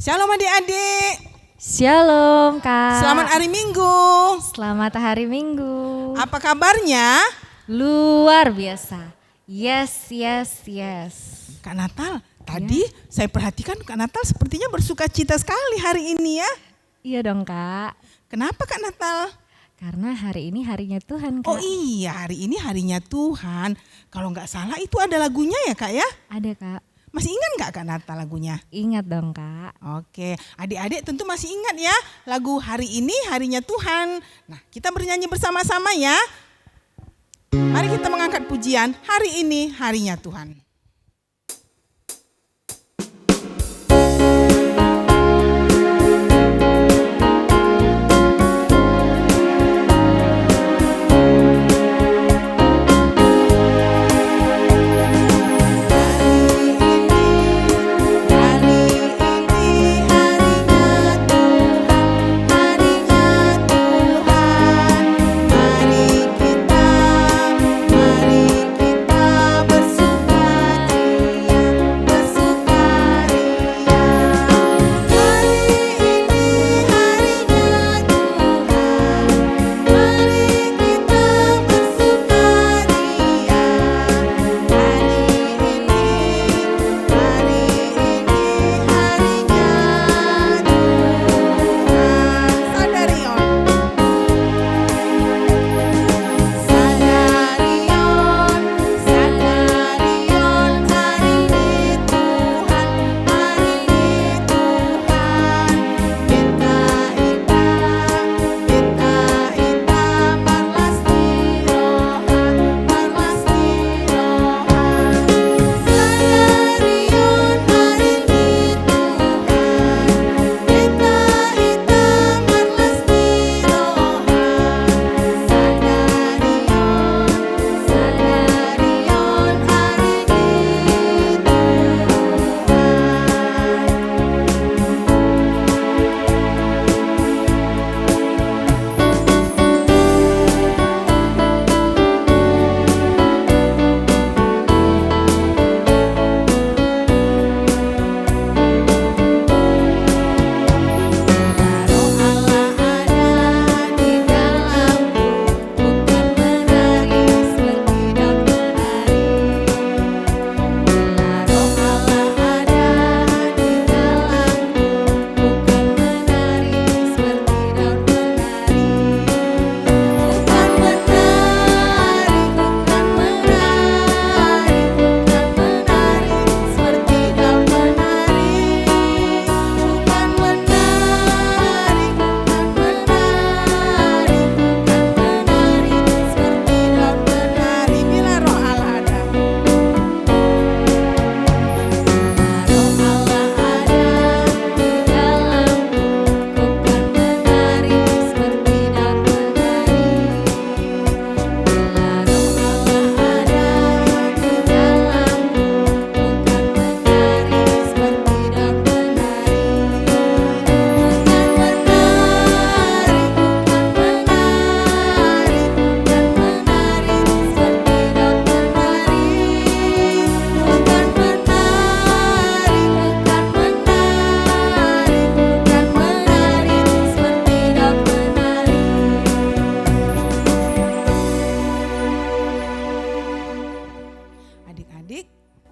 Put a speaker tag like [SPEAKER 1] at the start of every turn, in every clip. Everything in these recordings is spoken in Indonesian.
[SPEAKER 1] Shalom adik-adik.
[SPEAKER 2] Shalom Kak.
[SPEAKER 1] Selamat hari Minggu.
[SPEAKER 2] Selamat hari Minggu.
[SPEAKER 1] Apa kabarnya?
[SPEAKER 2] Luar biasa. Yes.
[SPEAKER 1] Kak Natal, tadi saya perhatikan Kak Natal sepertinya bersuka cita sekali hari ini ya.
[SPEAKER 2] Iya dong Kak.
[SPEAKER 1] Kenapa Kak Natal?
[SPEAKER 2] Karena hari ini harinya Tuhan Kak.
[SPEAKER 1] Oh iya, hari ini harinya Tuhan. Kalau nggak salah itu ada lagunya ya Kak ya?
[SPEAKER 2] Ada Kak.
[SPEAKER 1] Masih ingat nggak Kak Natal lagunya?
[SPEAKER 2] Ingat dong Kak.
[SPEAKER 1] Oke, adik-adik tentu masih ingat ya lagu hari ini harinya Tuhan. Nah, kita bernyanyi bersama-sama ya. Mari kita mengangkat pujian, hari ini harinya Tuhan.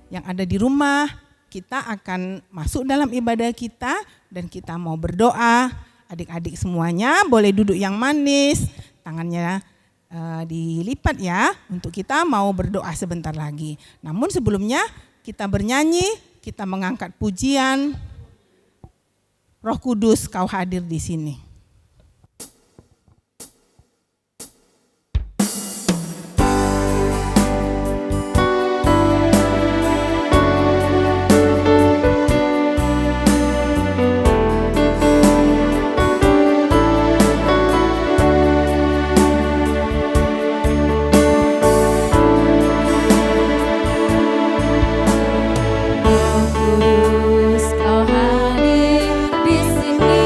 [SPEAKER 1] Yang ada di rumah, kita akan masuk dalam ibadah kita dan kita mau berdoa. Adik-adik semuanya boleh duduk yang manis, tangannya dilipat ya, untuk kita mau berdoa sebentar lagi. Namun sebelumnya kita bernyanyi, kita mengangkat pujian. Roh Kudus, Kau hadir di sini.
[SPEAKER 2] Kau hadir di sini.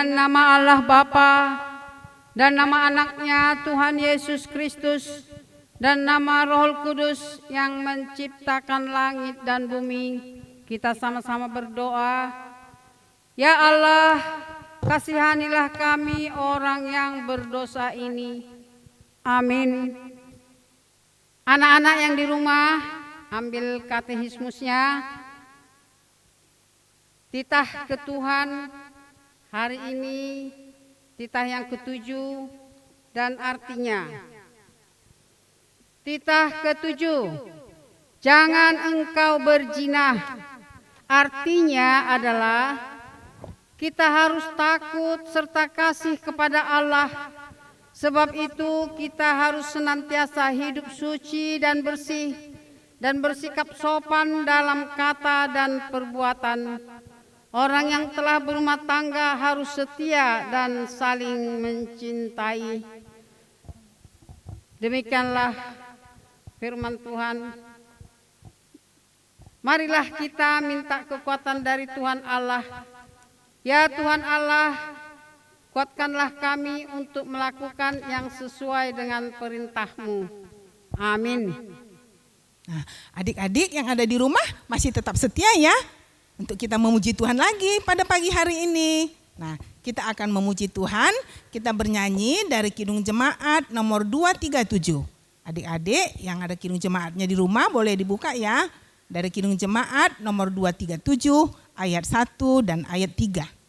[SPEAKER 3] dengan nama Allah Bapa dan nama anaknya Tuhan Yesus Kristus dan nama Roh Kudus yang menciptakan langit dan bumi, kita sama-sama berdoa. Ya Allah, kasihanilah kami orang yang berdosa ini. Amin. Anak-anak yang di rumah, ambil katekismusnya. Titah ke Tuhan hari ini, titah yang ke-7 dan artinya. Titah ke-7, jangan engkau berzina. Artinya adalah kita harus takut serta kasih kepada Allah. Sebab itu kita harus senantiasa hidup suci dan bersih dan bersikap sopan dalam kata dan perbuatan. Orang yang telah berumah tangga harus setia dan saling mencintai. Demikianlah firman Tuhan. Marilah kita minta kekuatan dari Tuhan Allah. Ya Tuhan Allah, kuatkanlah kami untuk melakukan yang sesuai dengan perintah-Mu. Amin.
[SPEAKER 1] Nah, adik-adik yang ada di rumah masih tetap setia ya untuk kita memuji Tuhan lagi pada pagi hari ini. Nah, kita akan memuji Tuhan, kita bernyanyi dari Kidung Jemaat nomor 237. Adik-adik yang ada Kidung Jemaatnya di rumah boleh dibuka ya. Dari Kidung Jemaat nomor 237 ayat 1 dan ayat 3.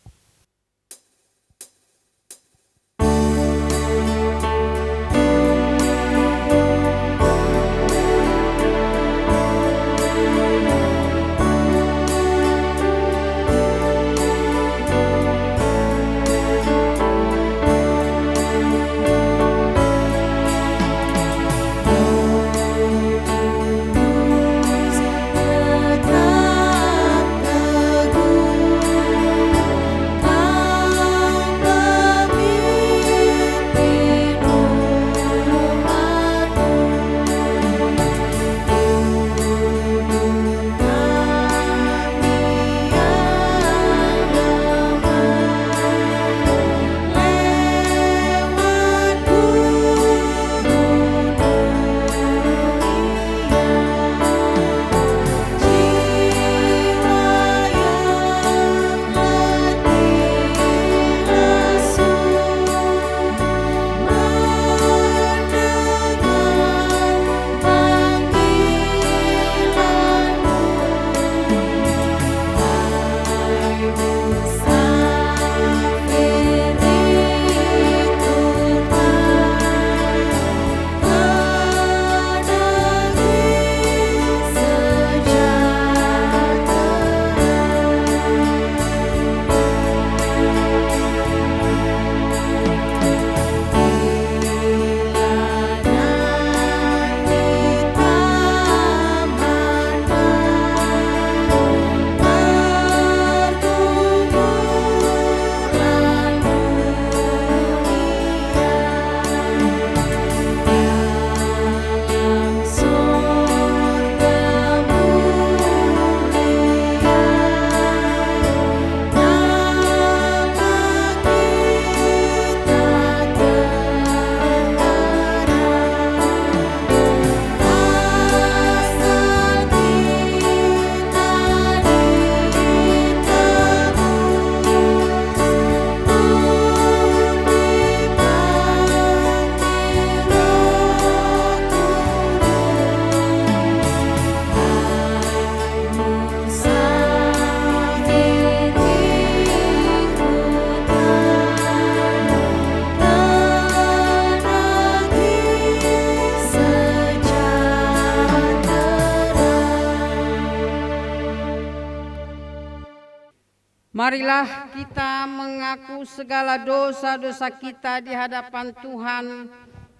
[SPEAKER 3] Marilah kita mengaku segala dosa-dosa kita di hadapan Tuhan.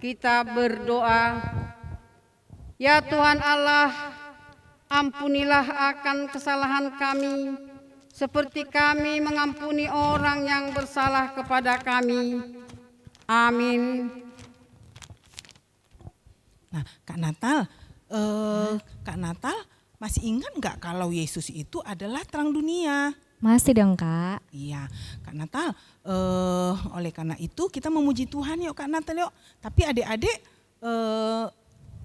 [SPEAKER 3] Kita berdoa. Ya Tuhan Allah, ampunilah akan kesalahan kami, seperti kami mengampuni orang yang bersalah kepada kami. Amin.
[SPEAKER 1] Nah, Kak Natal masih ingat nggak kalau Yesus itu adalah terang dunia?
[SPEAKER 2] Masih dong Kak.
[SPEAKER 1] Iya, Kak Natal, oleh karena itu kita memuji Tuhan yuk Kak Natal yuk. Tapi adik-adik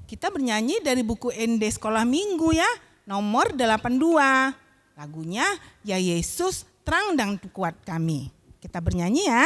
[SPEAKER 1] kita bernyanyi dari buku ND Sekolah Minggu ya, nomor 82. Lagunya Ya Yesus Terang dan Kuat Kami. Kita bernyanyi ya.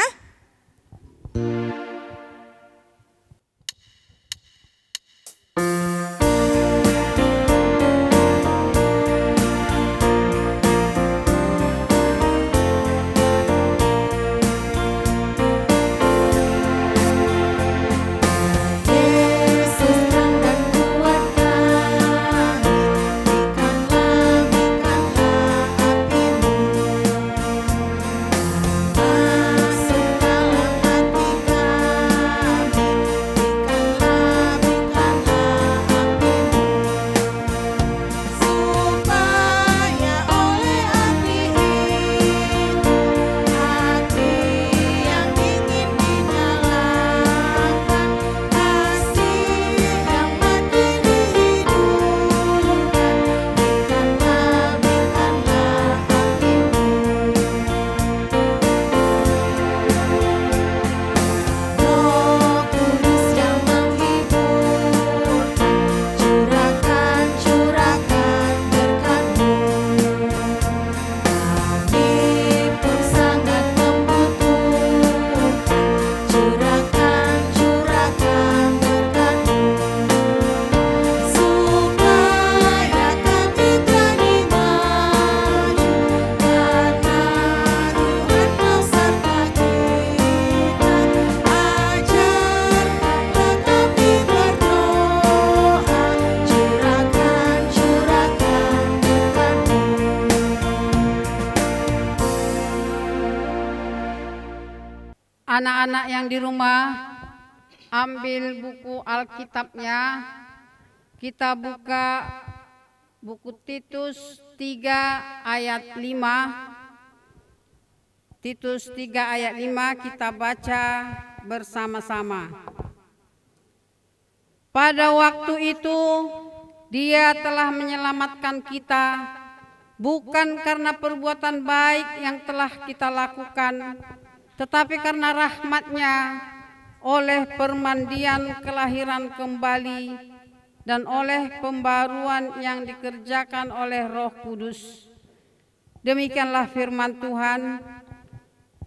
[SPEAKER 3] Anak-anak yang di rumah, ambil buku Alkitabnya, kita buka buku Titus 3 ayat 5. Titus 3 ayat 5 kita baca bersama-sama. Pada waktu itu Dia telah menyelamatkan kita, bukan karena perbuatan baik yang telah kita lakukan, tetapi karena rahmat-Nya oleh permandian kelahiran kembali dan oleh pembaruan yang dikerjakan oleh Roh Kudus. Demikianlah firman Tuhan.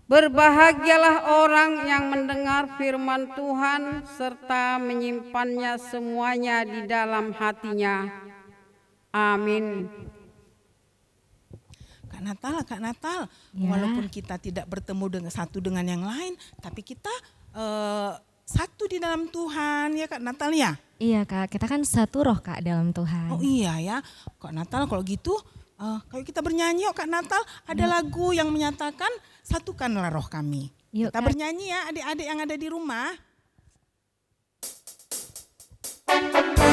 [SPEAKER 3] Berbahagialah orang yang mendengar firman Tuhan serta menyimpannya semuanya di dalam hatinya. Amin.
[SPEAKER 1] Kak Natal,
[SPEAKER 2] Ya.
[SPEAKER 1] walaupun kita tidak bertemu dengan satu dengan yang lain, tapi kita satu di dalam Tuhan ya Kak Natal ya.
[SPEAKER 2] Iya Kak, kita kan satu roh Kak dalam Tuhan.
[SPEAKER 1] Oh iya ya, Kak Natal kalau gitu, kalau kita bernyanyi yuk Kak Natal, ada lagu yang menyatakan satukanlah roh kami.
[SPEAKER 2] Yuk,
[SPEAKER 1] Kita
[SPEAKER 2] Kak.
[SPEAKER 1] bernyanyi ya adik-adik yang ada di rumah.
[SPEAKER 4] Semuanya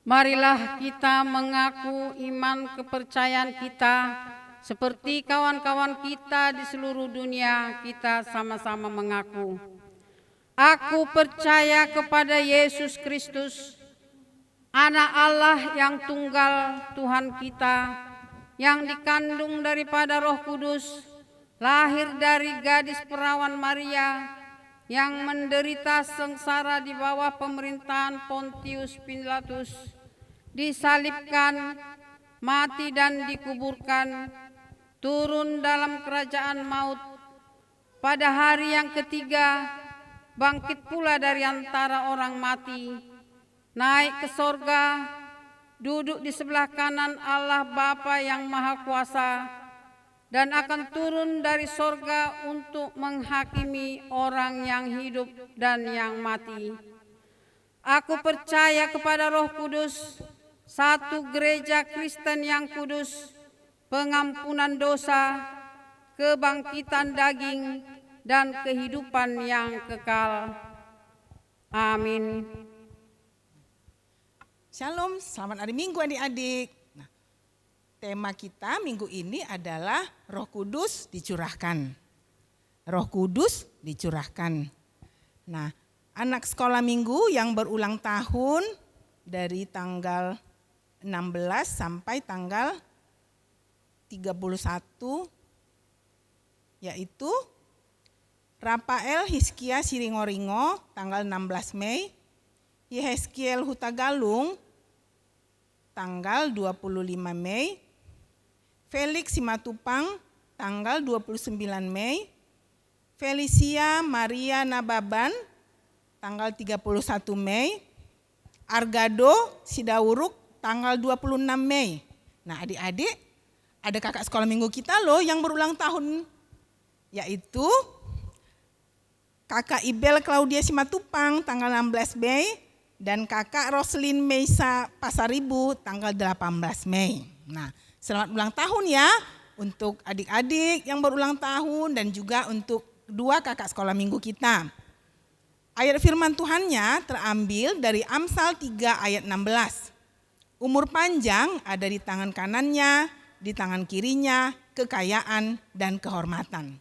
[SPEAKER 3] Marilah kita mengaku iman kepercayaan kita seperti kawan-kawan kita di seluruh dunia. Kita sama-sama mengaku. Aku percaya kepada Yesus Kristus, Anak Allah yang tunggal Tuhan kita, yang dikandung daripada Roh Kudus, lahir dari gadis perawan Maria, yang menderita sengsara di bawah pemerintahan Pontius Pilatus, disalibkan, mati dan dikuburkan, turun dalam kerajaan maut, pada hari yang ketiga bangkit pula dari antara orang mati, naik ke sorga, duduk di sebelah kanan Allah Bapa yang Maha Kuasa, dan akan turun dari sorga untuk menghakimi orang yang hidup dan yang mati. Aku percaya kepada Roh Kudus, satu gereja Kristen yang kudus, pengampunan dosa, kebangkitan daging, dan kehidupan yang kekal. Amin.
[SPEAKER 1] Shalom, selamat hari Minggu adik-adik. Nah, tema kita minggu ini adalah Roh Kudus dicurahkan. Roh Kudus dicurahkan. Nah, anak sekolah minggu yang berulang tahun dari tanggal 16 sampai tanggal 31 yaitu Rafael Hizkia Siringoringo tanggal 16 Mei, Yehezkiel Hutagalung tanggal 25 Mei, Felix Simatupang tanggal 29 Mei, Felicia Maria Nababan tanggal 31 Mei, Argado Sidauruk tanggal 26 Mei. Nah adik-adik, ada kakak sekolah minggu kita loh yang berulang tahun, yaitu kakak Ibel Claudia Simatupang tanggal 16 Mei dan kakak Roslin Meisa Pasaribu tanggal 18 Mei. Nah, selamat ulang tahun ya untuk adik-adik yang berulang tahun dan juga untuk kedua kakak sekolah minggu kita. Ayat firman Tuhannya terambil dari Amsal 3 ayat 16. Umur panjang ada di tangan kanannya, di tangan kirinya kekayaan dan kehormatan.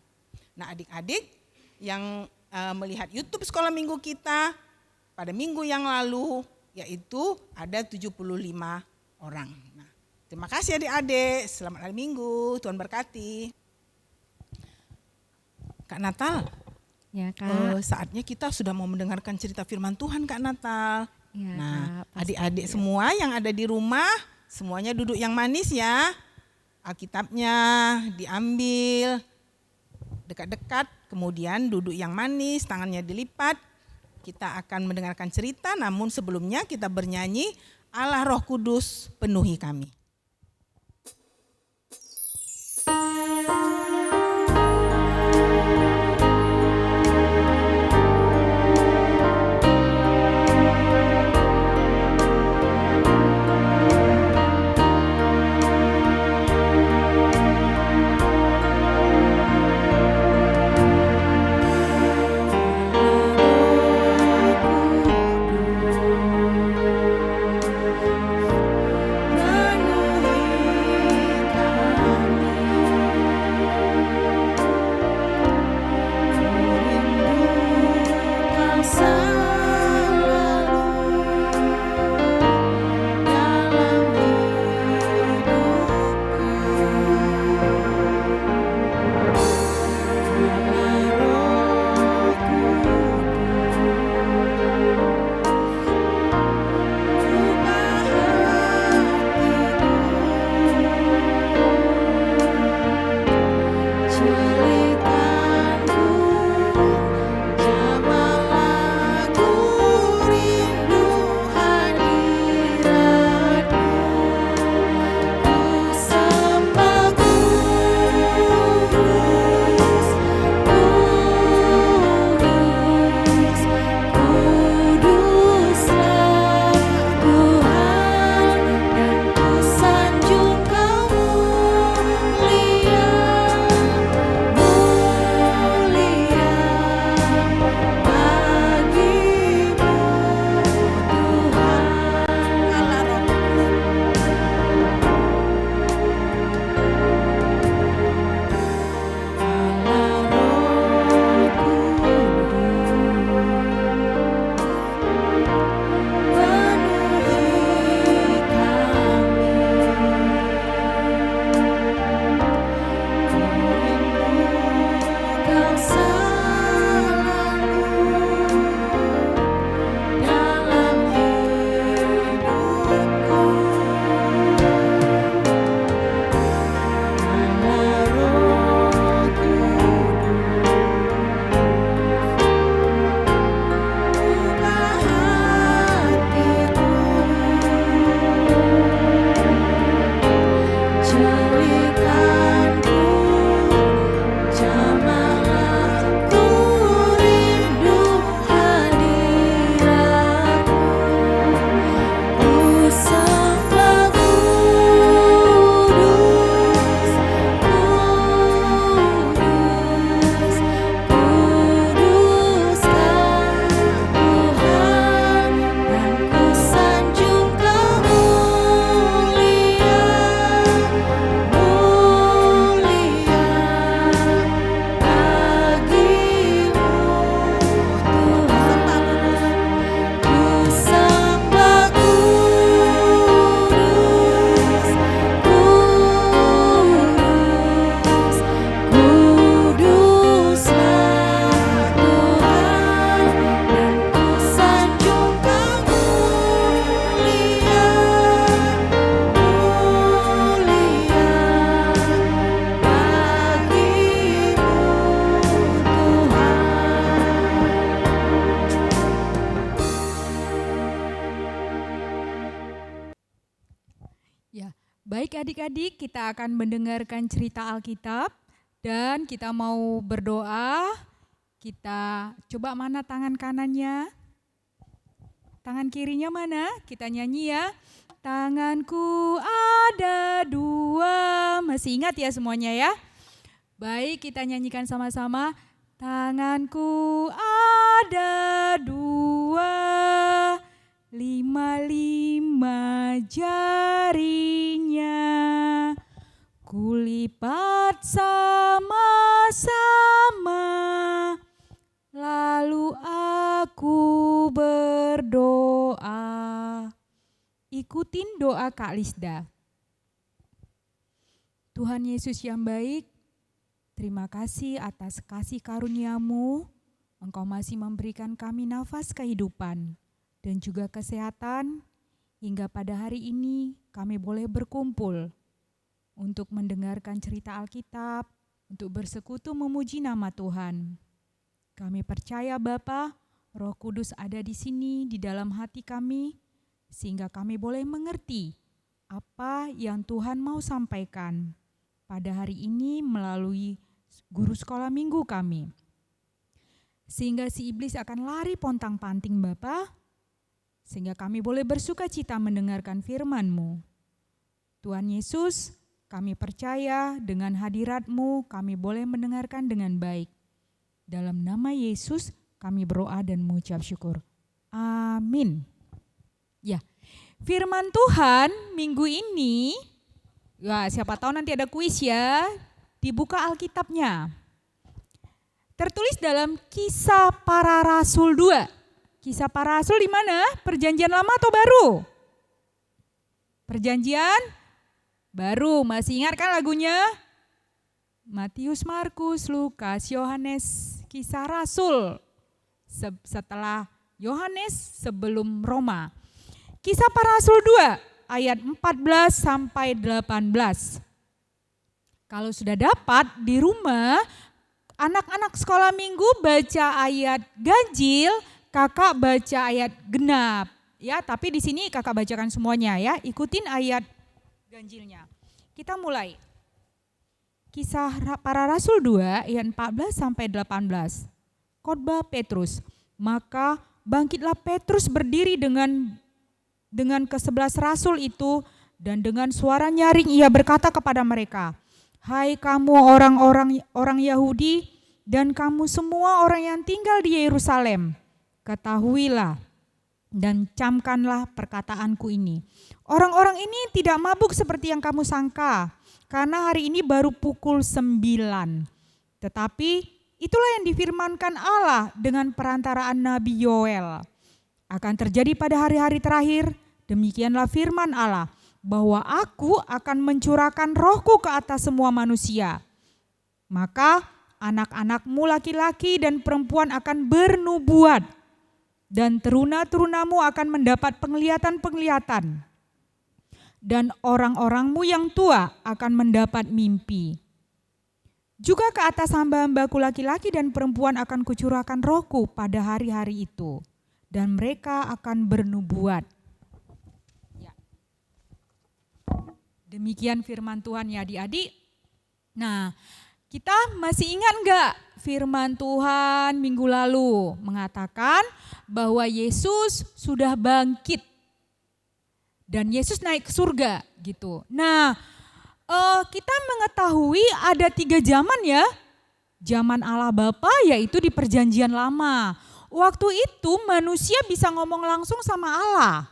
[SPEAKER 1] Nah adik-adik yang melihat YouTube sekolah minggu kita pada minggu yang lalu, yaitu ada 75 orang. Nah, terima kasih adik-adik, selamat hari Minggu, Tuhan berkati. Kak Natal,
[SPEAKER 2] Ya Kak.
[SPEAKER 1] saatnya kita sudah mau mendengarkan cerita firman Tuhan Kak Natal.
[SPEAKER 2] Ya,
[SPEAKER 1] Nah
[SPEAKER 2] Kak, pasti.
[SPEAKER 1] adik-adik semua yang ada di rumah, semuanya duduk yang manis ya. Alkitabnya diambil dekat-dekat, kemudian duduk yang manis, tangannya dilipat. Kita akan mendengarkan cerita, namun sebelumnya kita bernyanyi, Allah Roh Kudus penuhi kami.
[SPEAKER 4] Penuhi Baik adik-adik, kita akan mendengarkan cerita Alkitab dan kita mau berdoa. Kita coba mana tangan kanannya? Tangan kirinya mana? Kita nyanyi ya. Tanganku ada dua. Masih ingat ya semuanya ya? Baik, kita nyanyikan sama-sama. Tanganku ada dua, 5 jarinya, kulipat sama-sama, lalu aku berdoa. Ikutin doa Kak Lisda. Tuhan Yesus yang baik, terima kasih atas kasih karunia-Mu. Engkau masih memberikan kami nafas kehidupan dan juga kesehatan, hingga pada hari ini kami boleh berkumpul untuk mendengarkan cerita Alkitab, untuk bersekutu memuji nama Tuhan. Kami percaya Bapa, Roh Kudus ada di sini, di dalam hati kami, sehingga kami boleh mengerti apa yang Tuhan mau sampaikan pada hari ini melalui guru sekolah minggu kami. Sehingga si iblis akan lari pontang-panting Bapa, sehingga kami boleh bersuka cita mendengarkan firman-Mu. Tuhan Yesus, kami percaya dengan hadirat-Mu kami boleh mendengarkan dengan baik. Dalam nama Yesus kami berdoa dan mengucap syukur. Amin. Ya, firman Tuhan minggu ini, ya siapa tahu nanti ada kuis ya, dibuka Alkitabnya. Tertulis dalam Kisah Para Rasul 2. Kisah Para Rasul di mana? Perjanjian Lama atau Baru? Perjanjian Baru. Masih ingat kan lagunya? Matius, Markus, Lukas, Yohanes, Kisah Rasul. Setelah Yohanes, sebelum Roma. Kisah Para Rasul 2 ayat 14 sampai 18. Kalau sudah dapat di rumah, anak-anak sekolah minggu baca ayat ganjil, kakak baca ayat genap. Ya, tapi di sini kakak bacakan semuanya ya. Ikutin ayat ganjilnya. Kita mulai. Kisah Para Rasul 2 ayat 14 sampai 18. Khotbah Petrus. Maka bangkitlah Petrus berdiri dengan ke-11 rasul itu, dan dengan suara nyaring ia berkata kepada mereka, "Hai kamu orang Yahudi dan kamu semua orang yang tinggal di Yerusalem, ketahuilah dan camkanlah perkataanku ini. Orang-orang ini tidak mabuk seperti yang kamu sangka, karena hari ini baru pukul 9. Tetapi itulah yang difirmankan Allah dengan perantaraan Nabi Yoel. Akan terjadi pada hari-hari terakhir, demikianlah firman Allah, bahwa aku akan mencurahkan rohku ke atas semua manusia. Maka anak-anakmu laki-laki dan perempuan akan bernubuat, dan teruna-terunamu akan mendapat penglihatan-penglihatan, dan orang-orangmu yang tua akan mendapat mimpi. Juga ke atas hamba-hambaku laki-laki dan perempuan akan kucurahkan rohku pada hari-hari itu, dan mereka akan bernubuat." Ya. Demikian firman Tuhan ya adik-adik. Nah, kita masih ingat enggak firman Tuhan minggu lalu mengatakan bahwa Yesus sudah bangkit dan Yesus naik ke surga gitu. Nah, kita mengetahui ada 3 zaman ya. Zaman Allah Bapa yaitu di perjanjian lama. Waktu itu manusia bisa ngomong langsung sama Allah.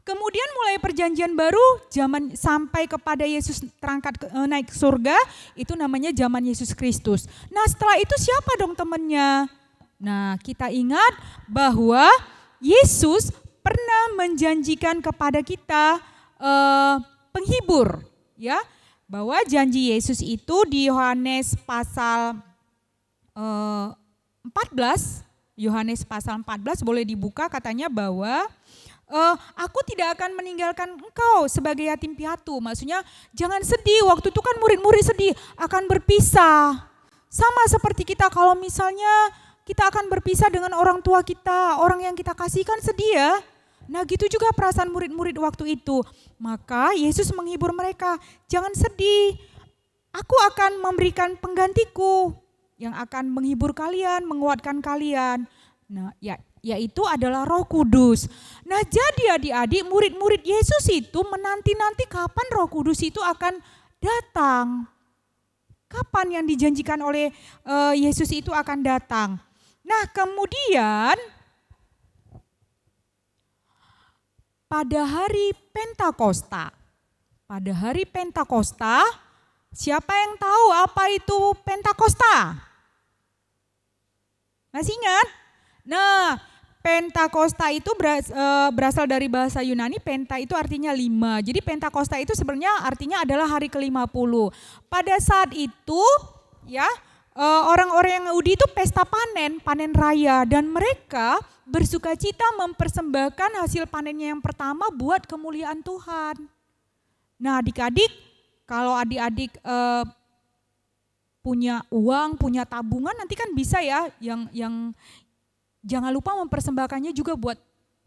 [SPEAKER 4] Kemudian mulai perjanjian baru, zaman sampai kepada Yesus naik ke surga, itu namanya zaman Yesus Kristus. Nah setelah itu siapa dong temannya? Nah kita ingat bahwa Yesus pernah menjanjikan kepada kita penghibur, ya, bahwa janji Yesus itu di Yohanes pasal 14. Yohanes pasal 14 boleh dibuka, katanya bahwa aku tidak akan meninggalkan engkau sebagai yatim piatu. Maksudnya jangan sedih, waktu itu kan murid-murid sedih akan berpisah. Sama seperti kita kalau misalnya kita akan berpisah dengan orang tua kita, orang yang kita kasih kan sedih ya. Nah gitu juga perasaan murid-murid waktu itu. Maka Yesus menghibur mereka, jangan sedih, aku akan memberikan penggantiku yang akan menghibur kalian, menguatkan kalian. Nah yaitu adalah Roh Kudus. Nah jadi adik-adik, murid-murid Yesus itu menanti-nanti kapan Roh Kudus itu akan datang. Kapan yang dijanjikan oleh Yesus itu akan datang. Nah kemudian pada hari Pentakosta, siapa yang tahu apa itu Pentakosta? Masih ingat? Nah, Pentakosta itu berasal dari bahasa Yunani, penta itu artinya 5. Jadi Pentakosta itu sebenarnya artinya adalah hari ke-50. Pada saat itu ya orang-orang Yahudi itu pesta panen raya, dan mereka bersukacita mempersembahkan hasil panennya yang pertama buat kemuliaan Tuhan. Nah adik-adik, kalau adik-adik punya uang, punya tabungan, nanti kan bisa ya yang jangan lupa mempersembahkannya juga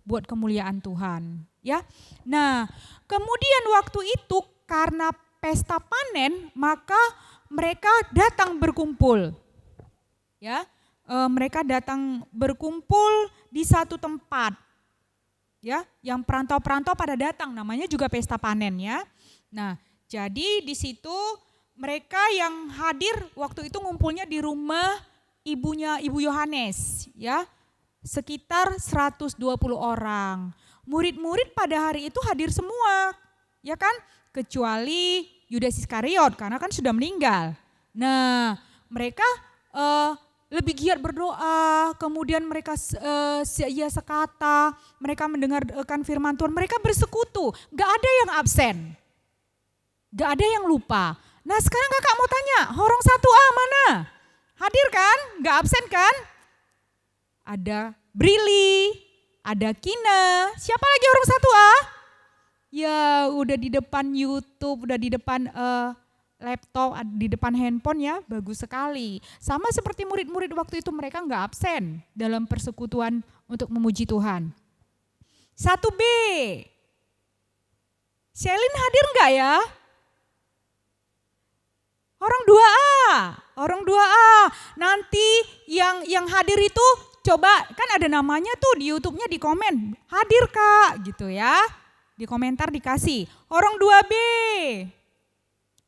[SPEAKER 4] buat kemuliaan Tuhan, ya. Nah, kemudian waktu itu karena pesta panen, maka mereka datang berkumpul. Ya. Mereka datang berkumpul di satu tempat. Ya, yang perantau-perantau pada datang, namanya juga pesta panen ya. Nah, jadi di situ mereka yang hadir waktu itu ngumpulnya di rumah Ibu Yohanes, ya. Sekitar 120 orang. Murid-murid pada hari itu hadir semua, ya kan? Kecuali Yudas Iskariot karena kan sudah meninggal. Nah, mereka lebih giat berdoa, kemudian mereka seia sekata, mereka mendengarkan firman Tuhan, mereka bersekutu, gak ada yang absen, gak ada yang lupa. Nah sekarang kakak mau tanya, Horong 1A mana? Hadir kan? Gak absen kan? Ada Brili, ada Kina, siapa lagi Horong 1A? Ya udah di depan YouTube, udah di depan laptop, di depan handphone ya, bagus sekali. Sama seperti murid-murid waktu itu, mereka gak absen dalam persekutuan untuk memuji Tuhan. 1B, Shelin hadir gak ya? Orang 2A, nanti yang hadir itu coba, kan ada namanya tuh di YouTube-nya, di komen, hadir kak gitu ya, di komentar dikasih. Orang 2B,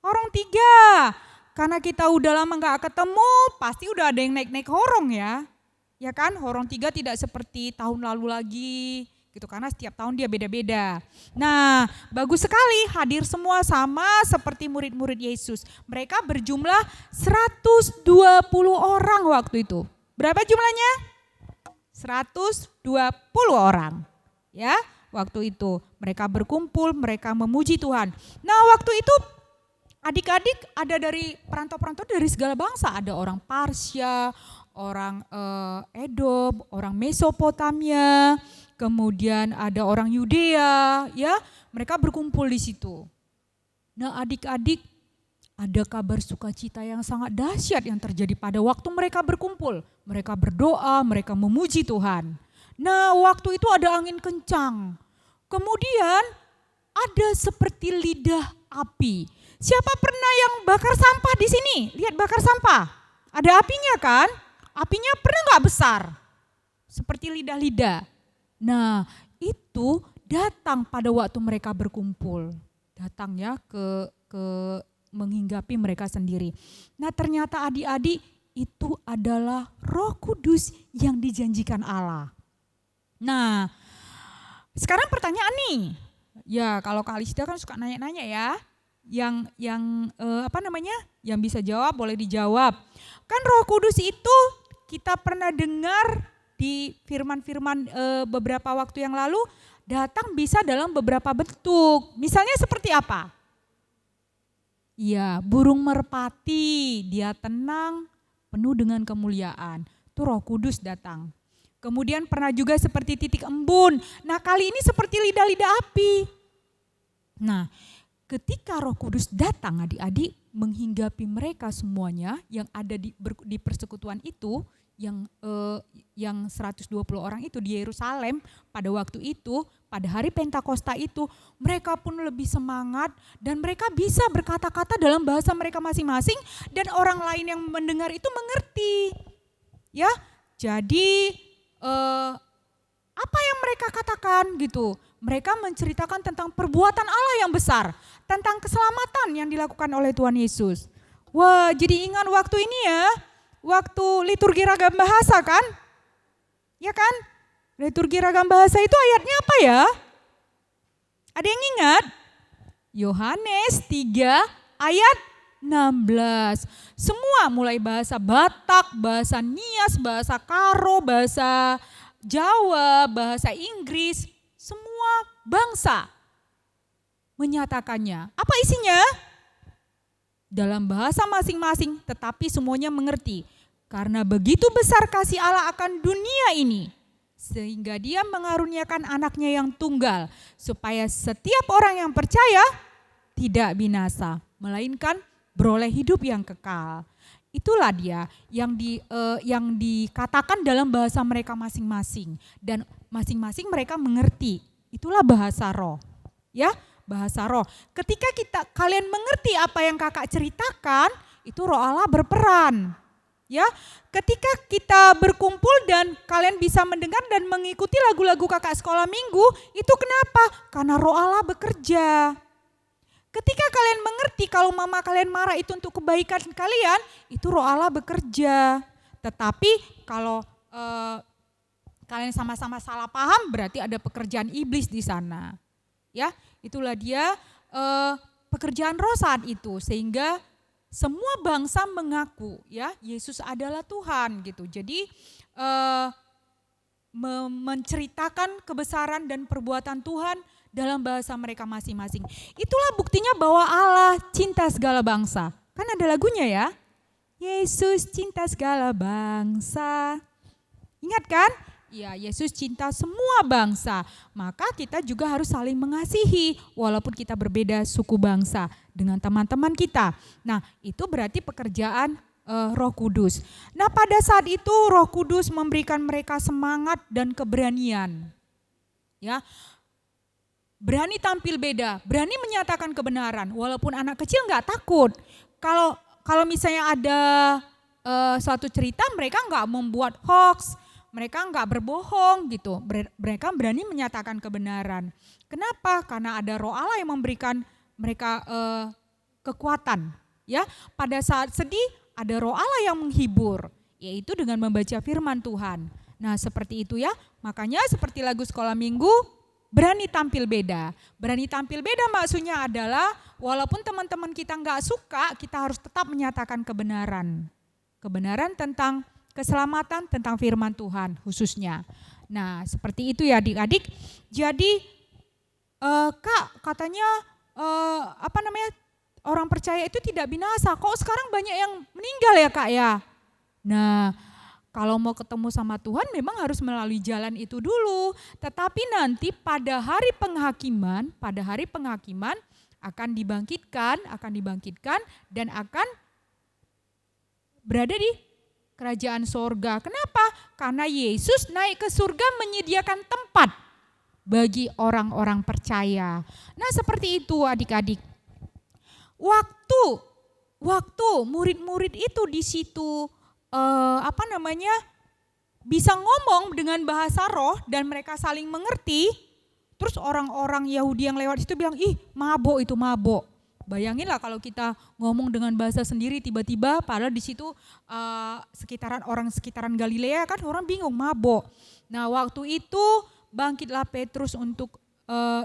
[SPEAKER 4] orang 3, karena kita udah lama gak ketemu, pasti udah ada yang naik-naik horong ya kan, horong 3 tidak seperti tahun lalu lagi gitu, karena setiap tahun dia beda-beda. Nah, bagus sekali hadir semua sama seperti murid-murid Yesus. Mereka berjumlah 120 orang waktu itu. Berapa jumlahnya? 120 orang. Ya, waktu itu mereka berkumpul, mereka memuji Tuhan. Nah, waktu itu adik-adik ada dari perantau-perantau dari segala bangsa. Ada orang Parsia, orang Edom, orang Mesopotamia, kemudian ada orang Yudea, ya, mereka berkumpul di situ. Nah, adik-adik, ada kabar sukacita yang sangat dahsyat yang terjadi pada waktu mereka berkumpul. Mereka berdoa, mereka memuji Tuhan. Nah, waktu itu ada angin kencang. Kemudian ada seperti lidah api. Siapa pernah yang bakar sampah di sini? Lihat bakar sampah. Ada apinya kan? Apinya pernah nggak besar? Seperti lidah-lidah. Nah, itu datang pada waktu mereka berkumpul. Datang ya ke menghinggapi mereka sendiri. Nah, ternyata adik-adik itu adalah Roh Kudus yang dijanjikan Allah. Nah, sekarang pertanyaan nih. Ya, kalau Kak Alisda kan suka nanya-nanya ya. Yang bisa jawab boleh dijawab. Kan Roh Kudus itu kita pernah dengar di firman-firman beberapa waktu yang lalu, datang bisa dalam beberapa bentuk. Misalnya seperti apa? Ya, burung merpati, dia tenang, penuh dengan kemuliaan. Itu Roh Kudus datang. Kemudian pernah juga seperti titik embun. Nah, kali ini seperti lidah-lidah api. Nah, ketika Roh Kudus datang adik-adik menghinggapi mereka semuanya yang ada di persekutuan itu, yang yang 120 orang itu di Yerusalem pada waktu itu, pada hari Pentakosta itu, mereka pun lebih semangat dan mereka bisa berkata-kata dalam bahasa mereka masing-masing dan orang lain yang mendengar itu mengerti. Ya, jadi apa yang mereka katakan gitu? Mereka menceritakan tentang perbuatan Allah yang besar, tentang keselamatan yang dilakukan oleh Tuhan Yesus. Wah, jadi ingat waktu ini ya, waktu liturgi ragam bahasa kan? Ya kan? Liturgi ragam bahasa itu ayatnya apa ya? Ada yang ingat? Yohanes 3 ayat 16. Semua mulai bahasa Batak, bahasa Nias, bahasa Karo, bahasa Jawa, bahasa Inggris, semua bangsa menyatakannya. Apa isinya? Dalam bahasa masing-masing, tetapi semuanya mengerti. Karena begitu besar kasih Allah akan dunia ini, sehingga Dia mengaruniakan anaknya yang tunggal, supaya setiap orang yang percaya tidak binasa, melainkan beroleh hidup yang kekal. Itulah Dia yang dikatakan dalam bahasa mereka masing-masing, dan masing-masing mereka mengerti. Itulah bahasa roh, ya, bahasa roh. Ketika kalian mengerti apa yang kakak ceritakan, itu Roh Allah berperan. Ya, ketika kita berkumpul dan kalian bisa mendengar dan mengikuti lagu-lagu kakak sekolah minggu, itu kenapa? Karena Roh Allah bekerja. Ketika kalian mengerti kalau mama kalian marah itu untuk kebaikan kalian, itu Roh Allah bekerja. Tetapi kalau kalian sama-sama salah paham, berarti ada pekerjaan iblis di sana. Ya, itulah dia pekerjaan roh saat itu, sehingga semua bangsa mengaku ya Yesus adalah Tuhan gitu. Jadi menceritakan kebesaran dan perbuatan Tuhan dalam bahasa mereka masing-masing. Itulah buktinya bahwa Allah cinta segala bangsa. Kan ada lagunya ya. Yesus cinta segala bangsa. Ingat kan? Ya, Yesus cinta semua bangsa. Maka kita juga harus saling mengasihi walaupun kita berbeda suku bangsa dengan teman-teman kita. Nah, itu berarti pekerjaan Roh Kudus. Nah, pada saat itu Roh Kudus memberikan mereka semangat dan keberanian. Ya. Berani tampil beda, berani menyatakan kebenaran walaupun anak kecil enggak takut. Kalau misalnya ada suatu cerita, mereka enggak membuat hoax, mereka enggak berbohong gitu. Mereka berani menyatakan kebenaran. Kenapa? Karena ada Roh Allah yang memberikan mereka kekuatan. Ya, pada saat sedih ada Roh Allah yang menghibur, yaitu dengan membaca firman Tuhan. Nah, seperti itu ya. Makanya seperti lagu sekolah minggu, berani tampil beda. Berani tampil beda maksudnya adalah walaupun teman-teman kita enggak suka, kita harus tetap menyatakan kebenaran. Kebenaran tentang keselamatan, tentang firman Tuhan khususnya. Nah, seperti itu ya adik-adik. Jadi Kak, katanya orang percaya itu tidak binasa. Kok sekarang banyak yang meninggal ya Kak ya? Nah, kalau mau ketemu sama Tuhan memang harus melalui jalan itu dulu. Tetapi nanti pada hari penghakiman akan dibangkitkan dan akan berada di kerajaan sorga. Kenapa? Karena Yesus naik ke surga menyediakan tempat bagi orang-orang percaya. Nah, seperti itu adik-adik. Waktu murid-murid itu di situ bisa ngomong dengan bahasa roh dan mereka saling mengerti, terus orang-orang Yahudi yang lewat situ bilang, ih mabok itu mabok. Bayanginlah kalau kita ngomong dengan bahasa sendiri tiba-tiba padahal di situ sekitaran Galilea kan orang bingung mabok. Nah, waktu itu bangkitlah Petrus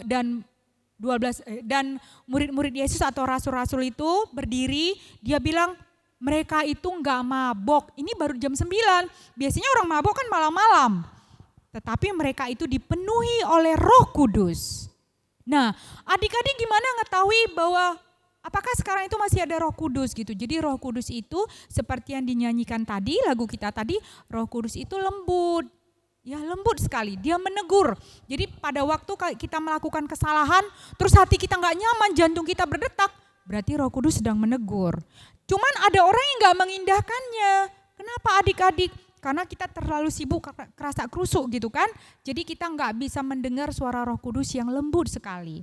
[SPEAKER 4] dan murid-murid Yesus atau rasul-rasul itu berdiri, dia bilang mereka itu enggak mabok. Ini baru jam 9. Biasanya orang mabok kan malam-malam. Tetapi mereka itu dipenuhi oleh Roh Kudus. Nah, adik-adik gimana ngetahui bahwa apakah sekarang itu masih ada Roh Kudus gitu. Jadi Roh Kudus itu seperti yang dinyanyikan tadi, lagu kita tadi, Roh Kudus itu lembut. Ya, lembut sekali, dia menegur. Jadi pada waktu kita melakukan kesalahan, terus hati kita enggak nyaman, jantung kita berdetak, berarti Roh Kudus sedang menegur. Cuman ada orang yang enggak mengindahkannya. Kenapa adik-adik? karena kita terlalu sibuk kerasa krusuk gitu kan. Jadi kita nggak bisa mendengar suara Roh Kudus yang lembut sekali.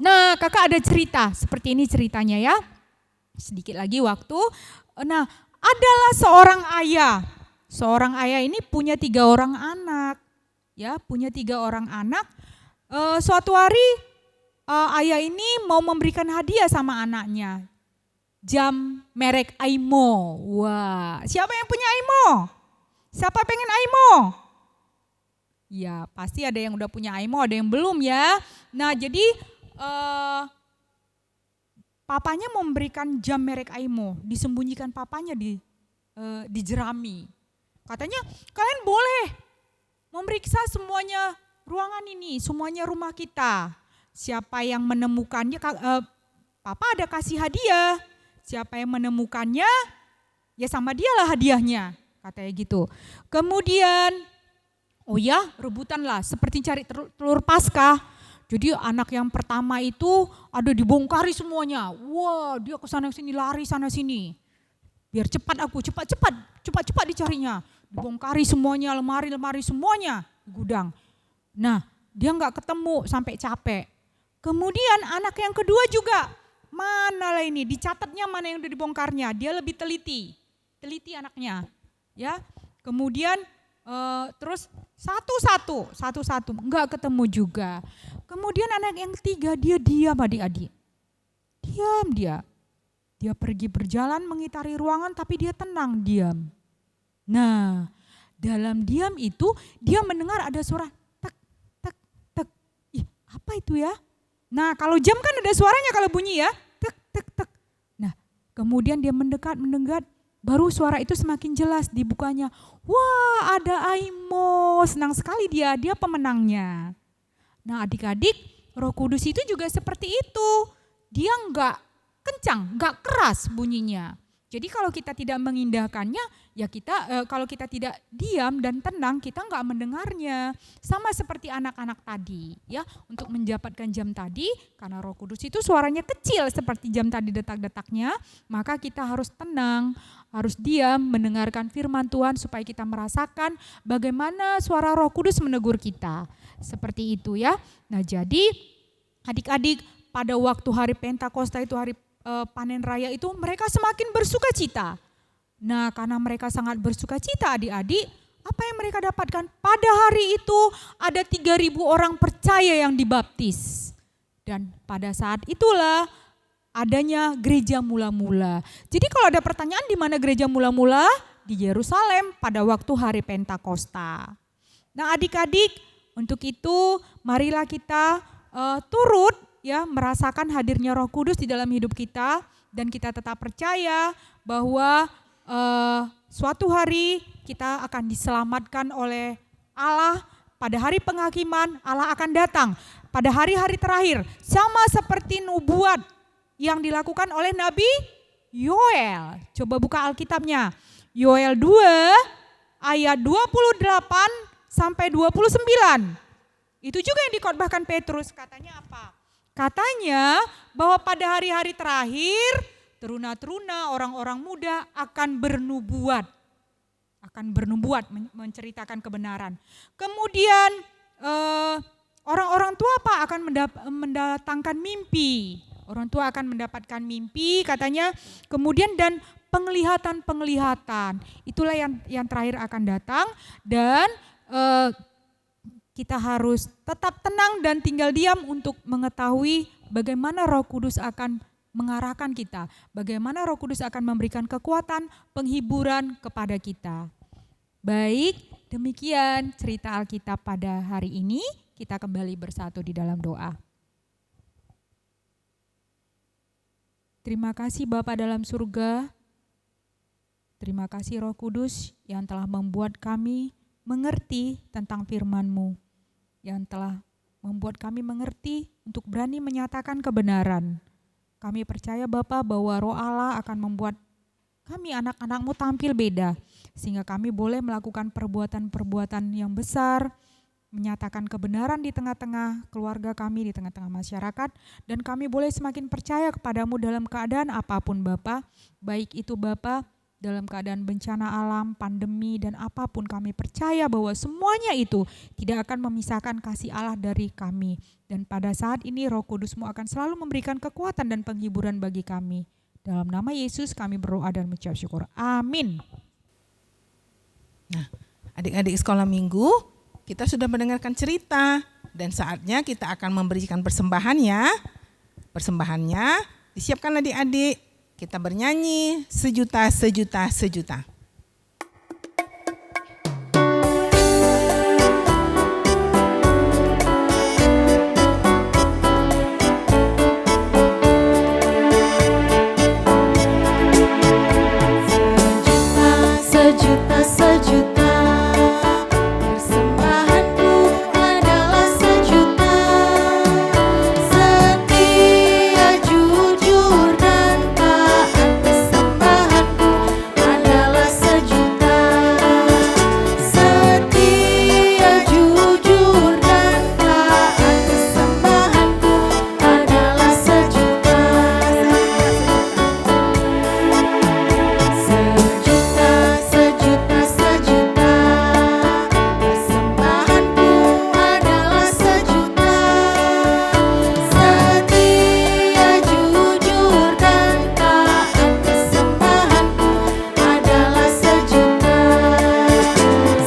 [SPEAKER 4] Nah, kakak ada cerita, seperti ini ceritanya ya. Sedikit lagi waktu. Nah, adalah seorang ayah. Seorang ayah ini punya 3 orang anak. Ya, punya 3 orang anak. Suatu hari ayah ini mau memberikan hadiah sama anaknya. Jam merek Aimo. Wah, siapa yang punya Aimo? Siapa pengen Aimo? Ya, pasti ada yang udah punya Aimo, ada yang belum ya. Nah, jadi papanya memberikan jam merek Aimo, disembunyikan papanya di jerami. Katanya, kalian boleh memeriksa semuanya ruangan ini, semuanya rumah kita. Siapa yang menemukannya, papa ada kasih hadiah. Siapa yang menemukannya, ya sama dialah hadiahnya, katanya gitu. Kemudian, oh ya rebutan lah, seperti cari telur Paskah. Jadi anak yang pertama itu ada dibongkari semuanya. Wah, dia ke sana sini, lari sana sini. Biar cepat aku, cepat dicarinya. Dibongkari semuanya, lemari semuanya di gudang. Nah, dia nggak ketemu sampai capek. Kemudian anak yang kedua juga. Mana lah ini, dicatatnya mana yang udah dibongkarnya, dia lebih teliti anaknya, ya. Kemudian terus satu-satu, enggak ketemu juga. Kemudian anak yang ketiga dia diam adik-adik, dia pergi berjalan mengitari ruangan tapi dia tenang diam. Nah, dalam diam itu dia mendengar ada suara tek tek tek. Ih, apa itu ya? Nah, kalau jam kan ada suaranya kalau bunyi ya, tek tek tek. Nah, kemudian dia mendekat, baru suara itu semakin jelas dibukanya. Wah, ada Aimo, senang sekali dia pemenangnya. Nah, adik-adik, Roh Kudus itu juga seperti itu. Dia enggak kencang, enggak keras bunyinya. Jadi kalau kita tidak mengindahkannya, ya kalau kita tidak diam dan tenang, kita enggak mendengarnya. Sama seperti anak-anak tadi, ya, untuk mendapatkan jam tadi, karena Roh Kudus itu suaranya kecil seperti jam tadi detak-detaknya, maka kita harus tenang, harus diam, mendengarkan firman Tuhan supaya kita merasakan bagaimana suara Roh Kudus menegur kita. Seperti itu ya. Nah, jadi adik-adik, pada waktu hari Pentakosta itu hari panen raya itu mereka semakin bersuka cita. Nah, karena mereka sangat bersuka cita adik-adik, apa yang mereka dapatkan? Pada hari itu ada 3.000 orang percaya yang dibaptis. Dan pada saat itulah adanya gereja mula-mula. Jadi kalau ada pertanyaan di mana gereja mula-mula? Di Yerusalem pada waktu hari Pentakosta. Nah, adik-adik, untuk itu marilah kita turut ya merasakan hadirnya Roh Kudus di dalam hidup kita, dan kita tetap percaya bahwa suatu hari kita akan diselamatkan oleh Allah. Pada hari penghakiman Allah akan datang pada hari-hari terakhir, sama seperti nubuat yang dilakukan oleh Nabi Yoel. Coba buka Alkitabnya, Yoel 2 ayat 28 sampai 29. Itu juga yang dikhotbahkan Petrus. Katanya apa? Katanya bahwa pada hari-hari terakhir teruna-teruna orang-orang muda akan bernubuat. Menceritakan kebenaran. Kemudian orang-orang tua akan mendatangkan mimpi. Orang tua akan mendapatkan mimpi katanya. Kemudian dan penglihatan. Itulah yang terakhir akan datang, dan kita harus tetap tenang dan tinggal diam untuk mengetahui bagaimana Roh Kudus akan mengarahkan kita, bagaimana Roh Kudus akan memberikan kekuatan, penghiburan kepada kita. Baik, demikian cerita Alkitab pada hari ini. Kita kembali bersatu di dalam doa. Terima kasih Bapa dalam surga. Terima kasih Roh Kudus yang telah membuat kami mengerti tentang firman-Mu, yang telah membuat kami mengerti untuk berani menyatakan kebenaran. Kami percaya Bapa bahwa Roh Allah akan membuat kami anak-anak-Mu tampil beda, sehingga kami boleh melakukan perbuatan-perbuatan yang besar, menyatakan kebenaran di tengah-tengah keluarga kami, di tengah-tengah masyarakat, dan kami boleh semakin percaya kepada-Mu dalam keadaan apapun Bapa, baik itu Bapa dalam keadaan bencana alam, pandemi, dan apapun, kami percaya bahwa semuanya itu tidak akan memisahkan kasih Allah dari kami. Dan pada saat ini Roh Kudus-Mu akan selalu memberikan kekuatan dan penghiburan bagi kami. Dalam nama Yesus kami berdoa dan mengucap syukur. Amin.
[SPEAKER 1] Nah, adik-adik sekolah minggu, kita sudah mendengarkan cerita dan saatnya kita akan memberikan persembahan ya. Persembahannya disiapkan adik-adik. Kita bernyanyi sejuta, sejuta, sejuta.
[SPEAKER 5] Sejuta, sejuta, persembahanku adalah sejuta. Setia, jujur, dan taat, persembahanku adalah sejuta. Setia, jujur, dan taat, persembahanku adalah sejuta. Sejuta, sejuta, sejuta, persembahanku adalah sejuta. Setia, jujur, dan taat, persembahanku adalah sejuta.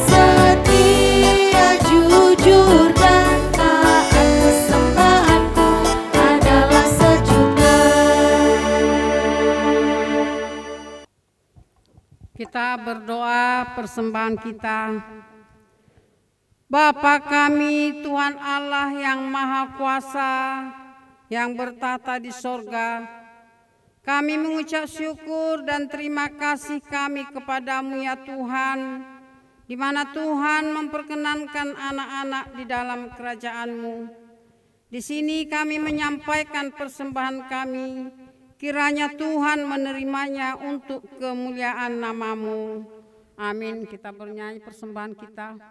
[SPEAKER 5] Setia, jujur, dan taat, persembahanku adalah sejuta.
[SPEAKER 3] Kita berdoa persembahan kita. Bapa kami, Tuhan Allah yang Maha Kuasa, yang bertata di sorga, kami mengucap syukur dan terima kasih kami kepadamu ya Tuhan, di mana Tuhan memperkenankan anak-anak di dalam kerajaan-Mu. Di sini kami menyampaikan persembahan kami, kiranya Tuhan menerimanya untuk kemuliaan nama-Mu. Amin. Kita bernyanyi persembahan kita.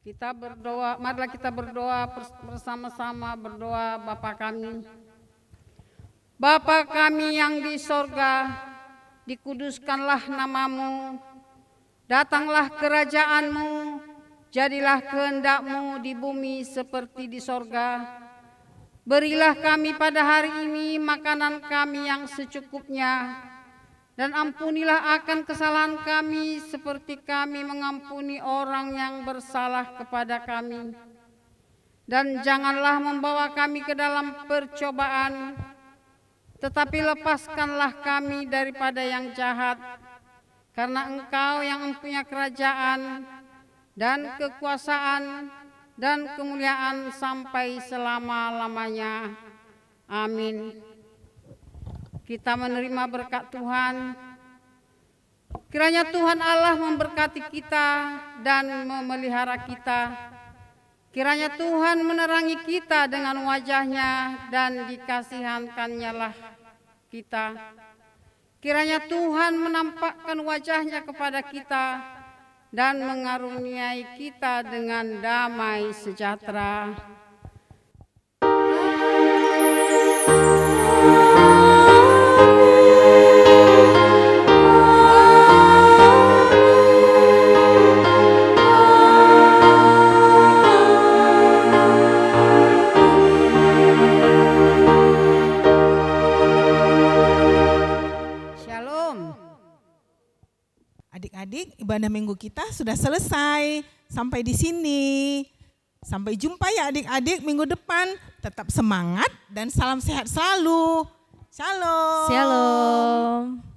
[SPEAKER 3] Kita berdoa, marilah kita berdoa bersama-sama, berdoa Bapa kami. Bapa kami yang di sorga, dikuduskanlah nama-Mu, datanglah kerajaan-Mu, jadilah kehendak-Mu di bumi seperti di sorga. Berilah kami pada hari ini makanan kami yang secukupnya, dan ampunilah akan kesalahan kami seperti kami mengampuni orang yang bersalah kepada kami. Dan janganlah membawa kami ke dalam percobaan, tetapi lepaskanlah kami daripada yang jahat. Karena Engkau yang mempunyai kerajaan dan kekuasaan dan kemuliaan sampai selama-lamanya. Amin. Kita menerima berkat Tuhan. Kiranya Tuhan Allah memberkati kita dan memelihara kita. Kiranya Tuhan menerangi kita dengan wajah-Nya dan dikasihankan-Nya lah kita. Kiranya Tuhan menampakkan wajah-Nya kepada kita dan mengaruniai kita dengan damai sejahtera.
[SPEAKER 1] Adik-adik, ibadah minggu kita sudah selesai. Sampai di sini. Sampai jumpa ya adik-adik minggu depan. Tetap semangat dan salam sehat selalu. Shalom.
[SPEAKER 2] Shalom.